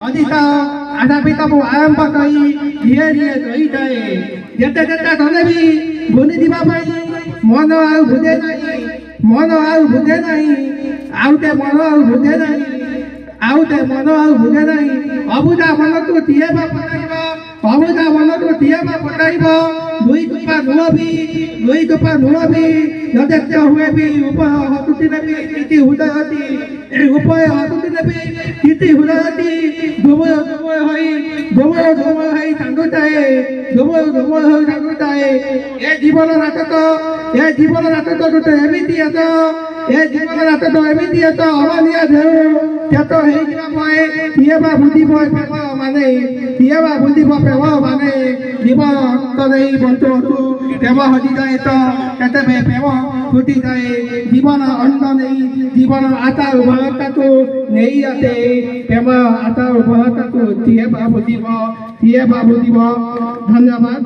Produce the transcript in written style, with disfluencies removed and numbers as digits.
অদিত আধা পিতাবু আরম্ভ কৰি ধীৰে ধীৰে ধৰি যায় যেতে যেতে ধনে বি বনি দিবা পাৰি মন আৰু বুধে নাই মন আৰু বুধে নাই আউতে মন আৰু বুধে নাই আউতে মন আৰু বুধে নাই অবুধা মনটো দিয়ে বা পঠাইব অবুধা মনটো দিয়ে বা পঠাইব দুই টোপা নুৰবি যথেষ্ট হুৱেবি উপায় হতুতি নেবি ইতি হুদয়তি উপায় হতুতি নেবি ইতি হুদয়তি ডুবয় হৈ থাকোঁতাই ডুবয় হৈ থাকোঁতাই এই জীৱনৰ হাতত দুটা এমিতি আছ এই জীৱনৰ হাতত এমিতি আছ অমানিয়া ঢেউ তেত সেইগিলা মই কিয়েবা বুজিব প্ৰেম মানে কিয়েবা বুজিব প্ৰেম মানে জীবন অন্তরে বন্ধু প্রেম হজি যায় তো কেতবে প্রেম ঘটি যায় জীবন অন্ত নেই জীবন আতা উভয়তাকু নেই আছে প্রেম আতা উভয়তাকু দিয়ে বা বুঝিব ধন্যবাদ।